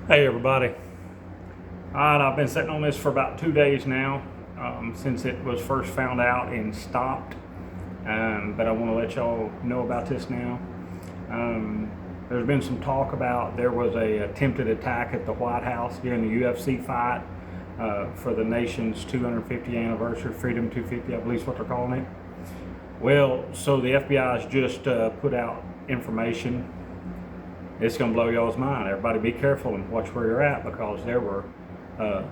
Hey everybody. Alright, I've been sitting on this for about 2 days now, since it was first found out and stopped. But I want to let y'all know about this now. There's been some talk about there was a attempted attack at the White House during the UFC fight for the nation's 250th anniversary, Freedom 250, I believe is what they're calling it. Well, so the FBI has just put out information. It's going to blow y'all's mind. Everybody be careful and watch where you're at, because there were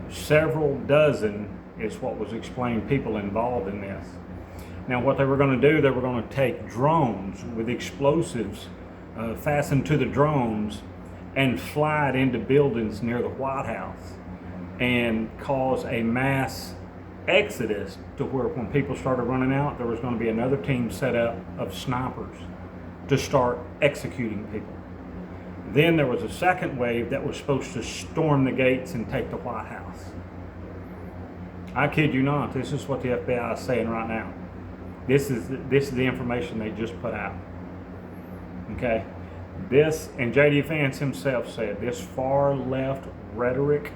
several dozen, is what was explained, people involved in this. Now what they were going to do, they were going to take drones with explosives fastened to the drones and fly it into buildings near the White House and cause a mass exodus, to where when people started running out, there was going to be another team set up of snipers to start executing people. Then there was a second wave that was supposed to storm the gates and take the White House. I kid you not, this is what the FBI is saying right now. This is the information they just put out. Okay? This, and J.D. Vance himself said, this far left rhetoric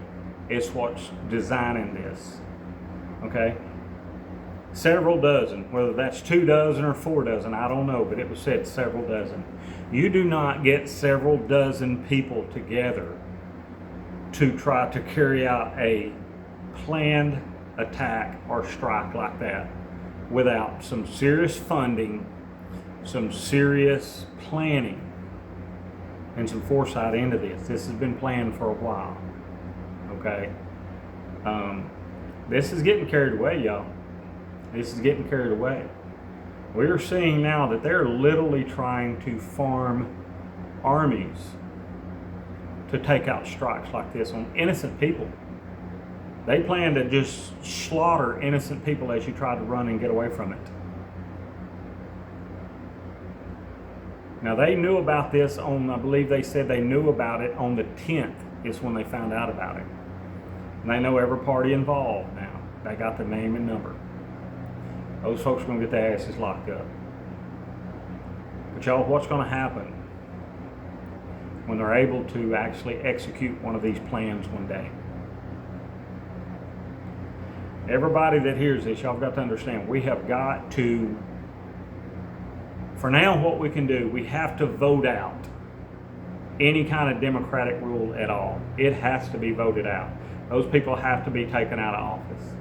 is what's designing this. Okay? Several dozen, whether that's 2 dozen or 4 dozen, I don't know, but it was said several dozen. You do not get several dozen people together to try to carry out a planned attack or strike like that without some serious funding, some serious planning, and some foresight into this. This has been planned for a while. Okay? This is getting carried away, y'all. This is getting carried away. We're seeing now that they're literally trying to farm armies to take out strikes like this on innocent people. They plan to just slaughter innocent people as you try to run and get away from it. Now they knew about this on, I believe they said they knew about it on the 10th is when they found out about it. And they know every party involved now. They got the name and number. Those folks are going to get their asses locked up. But y'all, what's going to happen when they're able to actually execute one of these plans one day? Everybody that hears this, y'all got to understand, we have got to, for now what we can do, we have to vote out any kind of democratic rule at all. It has to be voted out. Those people have to be taken out of office.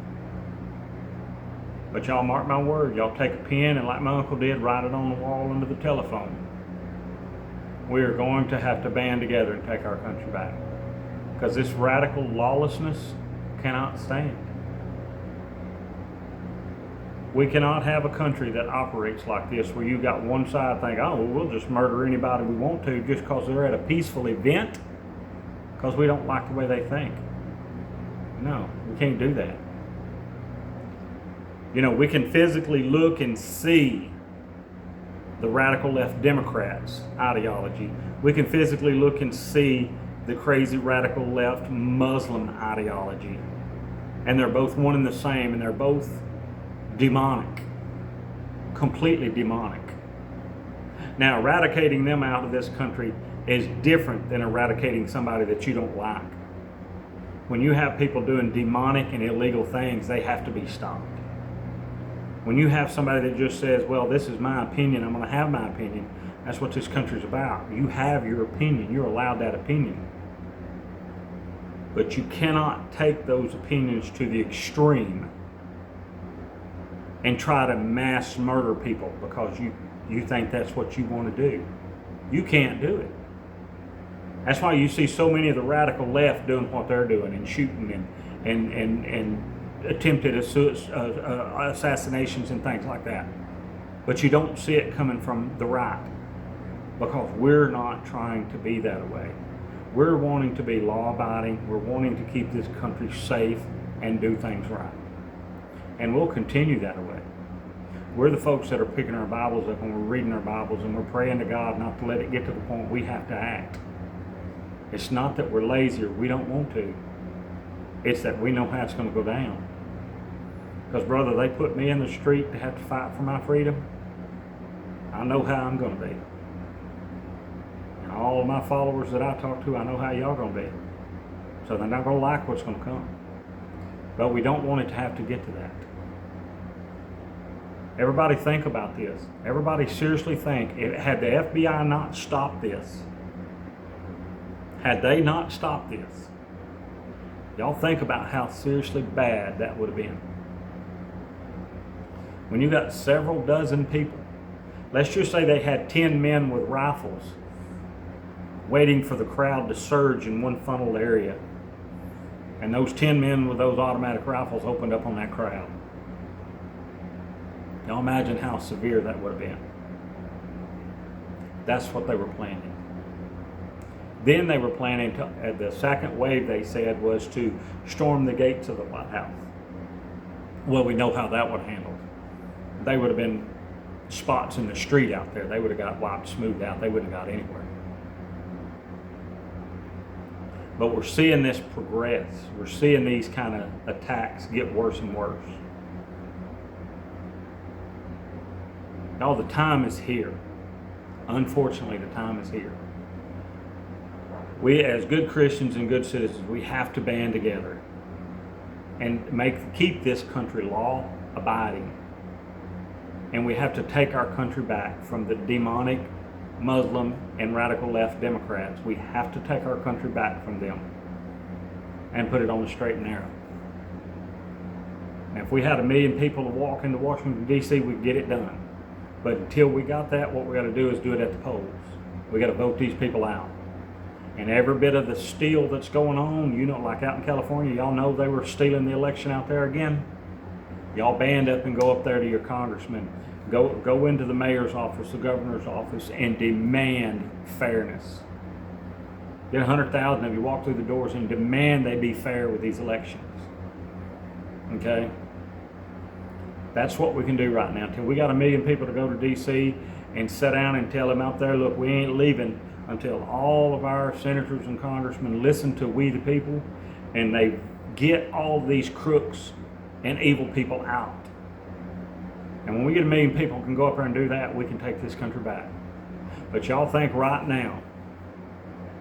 But y'all mark my word, y'all take a pen and, like my uncle did, write it on the wall under the telephone. We are going to have to band together and take our country back, because this radical lawlessness cannot stand. We cannot have a country that operates like this, where you got one side think, oh, well, we'll just murder anybody we want to just because they're at a peaceful event, because we don't like the way they think. No, we can't do that. You know, we can physically look and see the radical left Democrats' ideology. We can physically look and see the crazy radical left Muslim ideology. And they're both one and the same, and they're both demonic. Completely demonic. Now, eradicating them out of this country is different than eradicating somebody that you don't like. When you have people doing demonic and illegal things, they have to be stopped. When you have somebody that just says, well, this is my opinion, I'm going to have my opinion, that's what this country's about. You have your opinion. You're allowed that opinion. But you cannot take those opinions to the extreme and try to mass murder people because you think that's what you want to do. You can't do it. That's why you see so many of the radical left doing what they're doing and shooting and attempted assassinations and things like that. But you don't see it coming from the right, because we're not trying to be that way. We're wanting to be law-abiding. We're wanting to keep this country safe and do things right. And we'll continue that way. We're the folks that are picking our Bibles up and we're reading our Bibles and we're praying to God not to let it get to the point we have to act. It's not that we're lazy or we don't want to. It's that we know how it's going to go down. Because, brother, they put me in the street to have to fight for my freedom. I know how I'm going to be. And all of my followers that I talk to, I know how y'all going to be. So they're not going to like what's going to come. But we don't want it to have to get to that. Everybody think about this. Everybody seriously think, had the FBI not stopped this, had they not stopped this, y'all think about how seriously bad that would have been. When you got several dozen people, let's just say they had 10 men with rifles waiting for the crowd to surge in one funneled area, and those 10 men with those automatic rifles opened up on that crowd. Y'all imagine how severe that would have been. That's what they were planning. Then they were planning to, the second wave they said was to storm the gates of the White House. Well, we know how that would have handled. They would have been spots in the street out there. They would have got wiped smooth out. They wouldn't have got anywhere. But we're seeing this progress. We're seeing these kind of attacks get worse and worse. Now the time is here. Unfortunately, the time is here. We, as good Christians and good citizens, we have to band together and keep this country law abiding. And we have to take our country back from the demonic Muslim and radical left Democrats. We have to take our country back from them and put it on the straight and narrow. And if we had 1 million people to walk into Washington, D.C., we'd get it done. But until we got that, what we got to do is do it at the polls. We got to vote these people out. And every bit of the steal that's going on, you know, like out in California, y'all know they were stealing the election out there again. Y'all band up and go up there to your congressman. Go into the mayor's office, the governor's office, and demand fairness. Get 100,000 of you walk through the doors and demand they be fair with these elections. Okay? That's what we can do right now. Until we got 1 million people to go to D.C. and sit down and tell them out there, look, we ain't leaving until all of our senators and congressmen listen to we the people and they get all these crooks and evil people out. And when we get 1 million people who can go up there and do that, we can take this country back. But y'all think right now,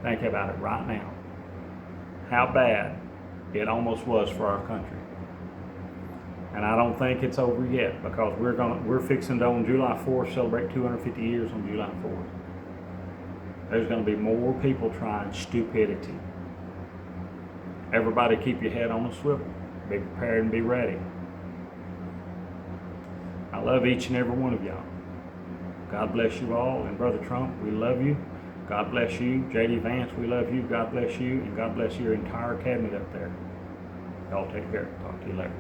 think about it right now, how bad it almost was for our country. And I don't think it's over yet, because we're fixing to, on July 4th, celebrate 250 years on July 4th. There's going to be more people trying stupidity. Everybody keep your head on a swivel. Be prepared and be ready. I love each and every one of y'all. God bless you all. And Brother Trump, we love you. God bless you. J.D. Vance, we love you. God bless you. And God bless your entire cabinet up there. Y'all take care. Talk to you later.